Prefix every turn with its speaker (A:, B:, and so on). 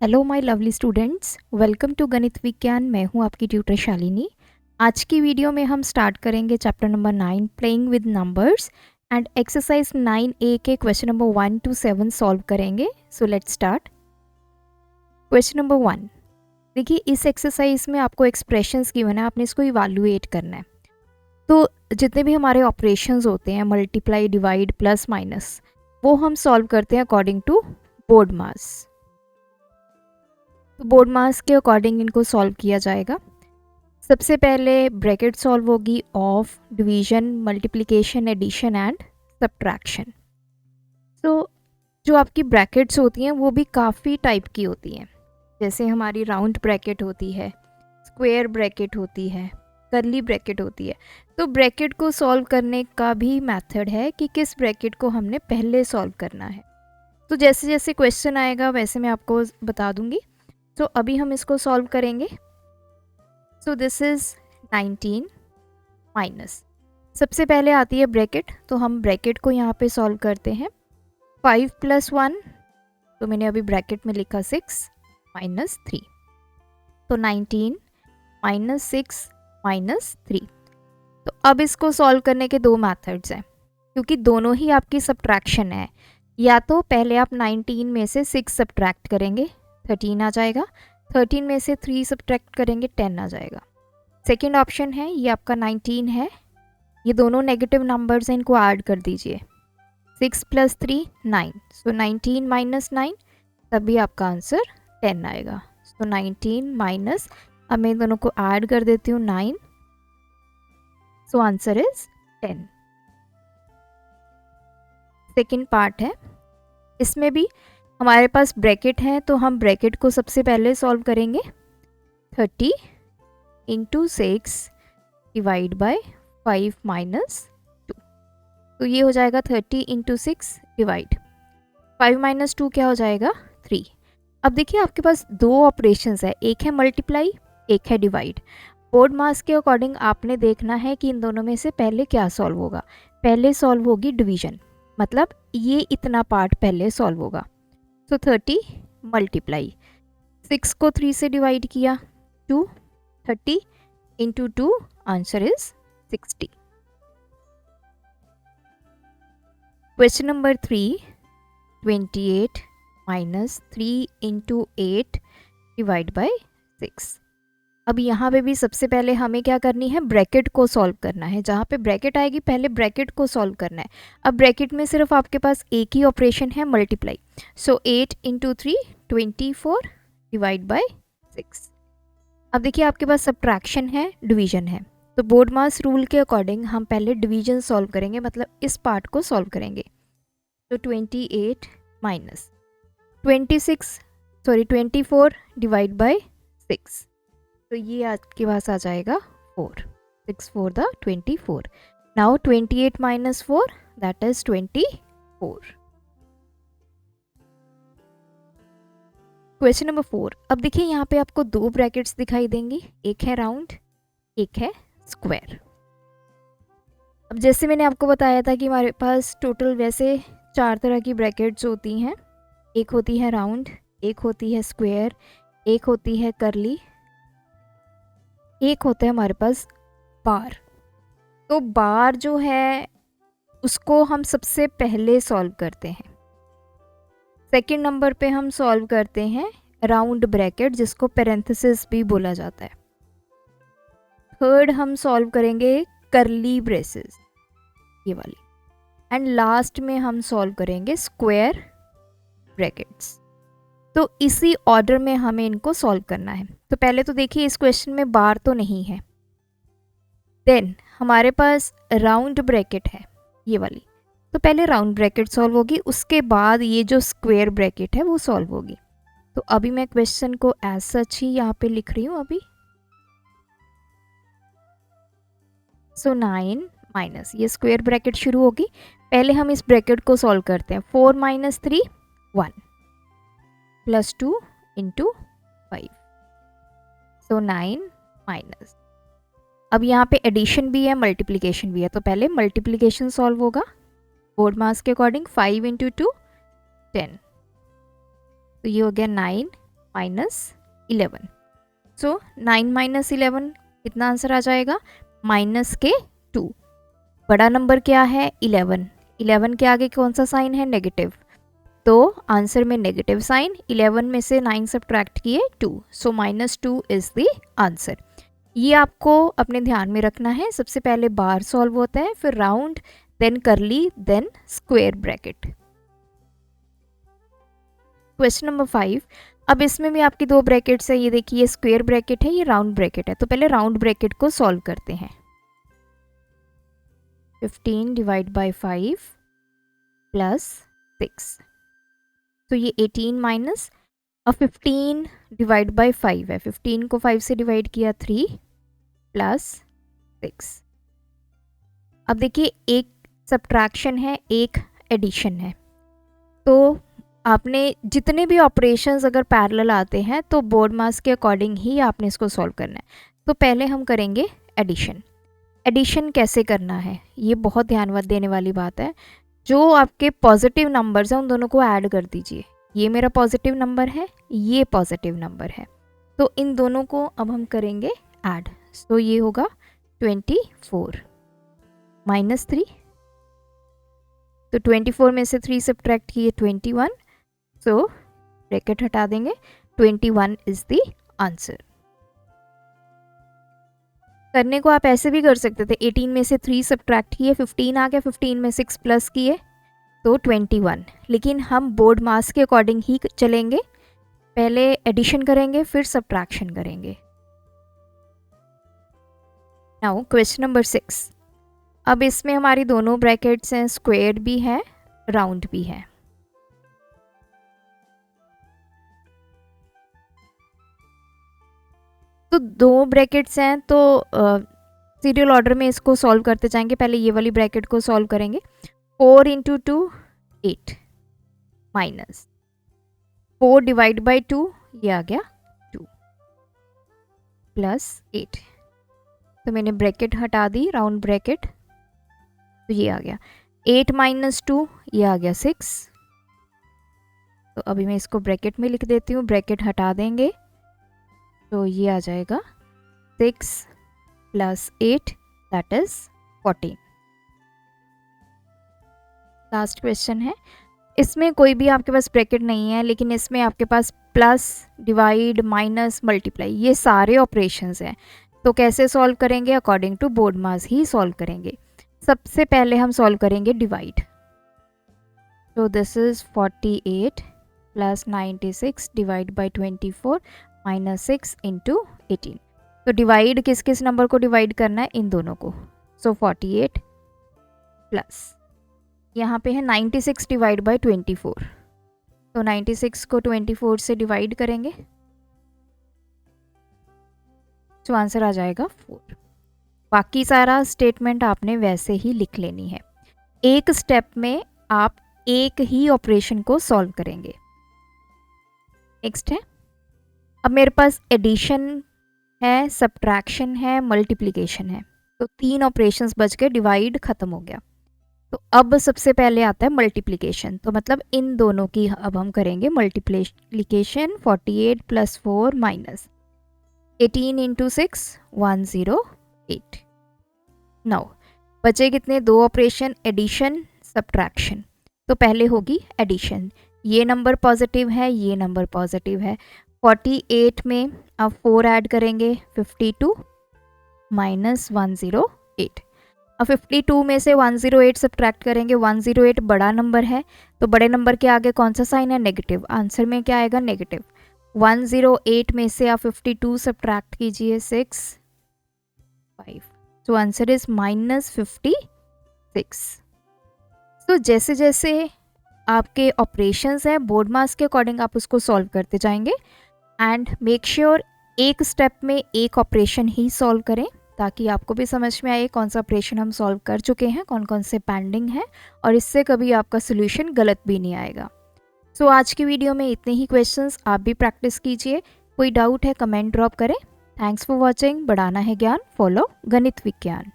A: Hello my lovely students, welcome to Ganit Vigyan. मैं हूं आपकी ट्यूटर शालिनी। आज की वीडियो में हम स्टार्ट करेंगे chapter number 9 playing with numbers and exercise 9A के क्वेश्चन नंबर 1 to 7 सॉल्व करेंगे। So let's start. Question number 1, देखिए इस एक्सरसाइज में आपको एक्सप्रेशंस गिवन है, आपने इसको इवैल्यूएट करना है। तो जितने भी हमारे ऑपरेशंस होते हैं, मल्टीप्लाई, डिवाइड, प्लस, माइनस, वो हम सॉल्व करते हैं अकॉर्डिंग टू बोर्ड मास। तो बोर्ड मास के अकॉर्डिंग इनको सॉल्व किया जाएगा। सबसे पहले ब्रैकेट सॉल्व होगी of, division, multiplication, addition and subtraction. तो जो आपकी ब्रैकेट्स होती हैं वो भी काफ़ी टाइप की होती हैं। जैसे हमारी राउंड ब्रैकेट होती है, स्क्वायर ब्रैकेट होती है, कर्ली ब्रैकेट होती है। तो ब्रैकेट को सॉल्व करने का भी मेथड है कि किस ब्रैकेट को हमने पहले सॉल्व करना है। तो जैसे जैसे क्वेश्चन आएगा वैसे मैं आपको बता दूंगी। तो अभी हम इसको सॉल्व करेंगे। सो दिस इज 19 माइनस, सबसे पहले आती है ब्रैकेट, तो हम ब्रैकेट को यहाँ पे सॉल्व करते हैं। 5 + 1, तो मैंने अभी ब्रैकेट में लिखा 6 माइनस 3, तो 19 माइनस 6 माइनस 3। तो अब इसको सॉल्व करने के दो मेथड्स हैं, क्योंकि दोनों ही आपकी सब्ट्रैक्शन है। या तो पहले आप 19 में से 6 सब्ट्रैक्ट करेंगे, 13 आ जाएगा। 13 में से 3 सब्ट्रैक्ट करेंगे, 10 आ जाएगा। सेकेंड ऑप्शन है, ये आपका 19 है, ये दोनों नेगेटिव नंबर्स हैं, इनको ऐड कर दीजिए। 6 + 3 9, सो 19 माइनस 9, तभी आपका आंसर 10 आएगा। सो 19 माइनस, अब मैं दोनों को ऐड कर देती हूँ 9, so answer is 10। Second part है, इसमें भी हमारे पास ब्रैकेट है, तो हम ब्रैकेट को सबसे पहले सॉल्व करेंगे। 30 × 6 डिवाइड बाय 5 माइनस 2, तो ये हो जाएगा 30 × 6 डिवाइड 5 माइनस 2, क्या हो जाएगा 3। अब देखिए आपके पास दो ऑपरेशंस है, एक है मल्टीप्लाई, एक है डिवाइड। बोर्ड मास के अकॉर्डिंग आपने देखना है कि इन दोनों में से पहले क्या सॉल्व होगा। पहले सॉल्व होगी डिवीजन, मतलब ये इतना पार्ट पहले सॉल्व होगा। तो 30 मल्टीप्लाई 6 को 3 से डिवाइड किया 2, 30 × 2, answer is 60। Question number 3, 28 minus 3 × 8 divide by 6। अब यहाँ पे भी सबसे पहले हमें क्या करनी है, ब्रैकेट को सॉल्व करना है। जहाँ पे ब्रैकेट आएगी पहले ब्रैकेट को सॉल्व करना है। अब ब्रैकेट में सिर्फ आपके पास एक ही ऑपरेशन है, मल्टीप्लाई। So 8 × 3 24 divide by 6। अब देखिए आपके पास सब्ट्रैक्शन है, डिवीजन है, तो बोर्ड मास रूल के अकॉर्डिंग हम पहले डिवीजन सॉल्व करेंगे, मतलब इस पार्ट को सॉल्व करेंगे। तो 28 माइनस 24 डिवाइड बाय 6, तो ये आपके पास आ जाएगा 4, 6 4 the 24। Now 28 minus 4, that is 24। Question number 4, अब देखिए यहाँ पे आपको दो ब्रैकेट्स दिखाई देंगी, एक है राउंड, एक है स्क्वायर। अब जैसे मैंने आपको बताया था कि हमारे पास टोटल वैसे 4 तरह की ब्रैकेट्स होती हैं। एक होती है राउंड, एक होती है स्क्वायर, एक होती है कर्ली, एक होता है हमारे पास बार। तो बार जो है उसको हम सबसे पहले सॉल्व करते हैं। सेकंड नंबर पे हम सॉल्व करते हैं राउंड ब्रैकेट, जिसको पैरेंथेसिस भी बोला जाता है। थर्ड हम सॉल्व करेंगे कर्ली ब्रेसेस, ये वाली। एंड लास्ट में हम सॉल्व करेंगे स्क्वायर ब्रैकेट्स। तो इसी ऑर्डर में हमें इनको सॉल्व करना है। तो पहले तो देखिए इस क्वेश्चन में बार तो नहीं है, देन हमारे पास राउंड ब्रैकेट है, ये वाली। तो पहले राउंड ब्रैकेट सॉल्व होगी, उसके बाद ये जो स्क्वायर ब्रैकेट है वो सॉल्व होगी। तो अभी मैं क्वेश्चन को एज सच ही यहाँ पे लिख रही हूँ अभी। सो 9 माइनस, ये स्क्वायर ब्रैकेट शुरू होगी, पहले हम इस ब्रैकेट को सॉल्व करते हैं। 4 माइनस 3 1 प्लस 2 × 5, सो 9 माइनस। अब यहाँ पे एडिशन भी है, मल्टीप्लिकेशन भी है, तो पहले मल्टीप्लिकेशन सॉल्व होगा बोर्ड मास के अकॉर्डिंग। 5 × 2 10, तो ये हो गया 9 -11। सो 9 - 11 कितना आंसर आ जाएगा? -2। बड़ा नंबर क्या है? 11। 11 के आगे कौन सा साइन है? नेगेटिव। तो आंसर में नेगेटिव साइन, 11 में से 9 सब्ट्रैक्ट किए 2, सो -2 इज़ द आंसर। ये आपको अपने ध्यान में रखना है। सबसे पहले बार सॉल्व होता है, फिर round, then curly, then square bracket. Question number 5। अब इसमें भी आपकी दो ब्रैकेट्स है, ये देखिए, ये स्क्वायर ब्रैकेट है, ये राउंड ब्रैकेट है। तो पहले राउंड ब्रैकेट को सॉल्व करते हैं। 15 डिवाइड बाई 5 प्लस 6, तो ये 18 माइनस, अब 15 डिवाइड बाई 5 है, 15 को 5 से डिवाइड किया 3 प्लस 6। अब देखिए, एक सब्ट्रैक्शन है, एक एडिशन है। तो आपने जितने भी ऑपरेशंस अगर पैरेलल आते हैं तो बोर्ड मास के अकॉर्डिंग ही आपने इसको सॉल्व करना है। तो पहले हम करेंगे एडिशन। एडिशन कैसे करना है, ये बहुत ध्यान देने वाली बात है। जो आपके पॉजिटिव नंबर्स हैं उन दोनों को ऐड कर दीजिए। ये मेरा पॉजिटिव नंबर है, ये पॉजिटिव नंबर है, तो इन दोनों को अब हम करेंगे ऐड। तो ये होगा 24 -3, तो 24 में से 3 सब्ट्रैक्ट किए 21, सो ब्रैकेट हटा देंगे, 21 इज द आंसर। करने को आप ऐसे भी कर सकते थे, 18 में से 3 सब्ट्रैक्ट किए 15 आ गया, 15 में 6 प्लस किए तो 21। लेकिन हम बोर्ड मास के अकॉर्डिंग ही चलेंगे, पहले एडिशन करेंगे फिर सब्ट्रैक्शन करेंगे। Now question number 6। अब इसमें हमारी दोनों ब्रैकेट्स हैं, स्क्वायर भी है, राउंड भी है। तो दो ब्रैकेट्स हैं, तो सीरियल ऑर्डर में इसको सॉल्व करते जाएंगे। पहले ये वाली ब्रैकेट को सॉल्व करेंगे। 4 × 2 8 माइनस 4 डिवाइड बाई 2, ये आ गया 2 प्लस 8। तो मैंने ब्रैकेट हटा दी, राउंड ब्रैकेट, तो ये आ गया 8 - 2, ये आ गया 6। तो अभी मैं इसको ब्रैकेट में लिख देती हूँ, ब्रैकेट हटा देंगे तो ये आ जाएगा 6 plus 8 that is 14। Last question है, इसमें कोई भी आपके पास ब्रैकेट नहीं है, लेकिन इसमें आपके पास प्लस, डिवाइड, माइनस, मल्टीप्लाई, ये सारे ऑपरेशंस हैं। तो कैसे सॉल्व करेंगे? अकॉर्डिंग टू बोर्ड मास ही सॉल्व करेंगे। सबसे पहले हम सॉल्व करेंगे डिवाइड। तो this is 48 plus 96 divide by 24 -6 × 18। तो डिवाइड किस किस नंबर को डिवाइड करना है? इन दोनों को। सो 48 प्लस यहाँ पे है 96 डिवाइड बाई 24, तो 96 को 24 से डिवाइड करेंगे, तो आंसर आ जाएगा 4। बाकी सारा स्टेटमेंट आपने वैसे ही लिख लेनी है। एक स्टेप में आप एक ही ऑपरेशन को सॉल्व करेंगे। नेक्स्ट है, अब मेरे पास एडिशन है, सब्ट्रैक्शन है, मल्टीप्लिकेशन है, तो 3 ऑपरेशंस बच गए, डिवाइड खत्म हो गया। तो अब सबसे पहले आता है मल्टीप्लिकेशन, तो मतलब इन दोनों की अब हम करेंगे मल्टीप्लिकेशन। 48 plus 4 minus 18 × 6 108। नाउ बचे कितने? 2 ऑपरेशन, एडिशन, सब्ट्रैक्शन। तो पहले होगी एडिशन, ये नंबर पॉजिटिव है, ये नंबर पॉजिटिव है। 48 में अब 4 ऐड करेंगे, 52 माइनस 108। अब 52 में से 108 सब्ट्रैक्ट करेंगे, 108 बड़ा नंबर है, तो बड़े नंबर के आगे कौन सा साइन है? नेगेटिव। आंसर में क्या आएगा? नेगेटिव। 108 में से आप 52 सब्ट्रैक्ट कीजिए 6 5, तो आंसर इज -56। तो जैसे जैसे आपके ऑपरेशंस हैं, बोर्ड मास के अकॉर्डिंग आप उसको सॉल्व करते जाएंगे। एंड मेक श्योर एक स्टेप में एक ऑपरेशन ही सॉल्व करें, ताकि आपको भी समझ में आए कौन सा ऑपरेशन हम सॉल्व कर चुके हैं, कौन कौन से पेंडिंग हैं, और इससे कभी आपका सोल्यूशन गलत भी नहीं आएगा। सो आज की वीडियो में इतने ही क्वेश्चंस, आप भी प्रैक्टिस कीजिए। कोई डाउट है कमेंट ड्रॉप करें। Thanks for watching. बढ़ाना है ज्ञान, फॉलो गणित विज्ञान।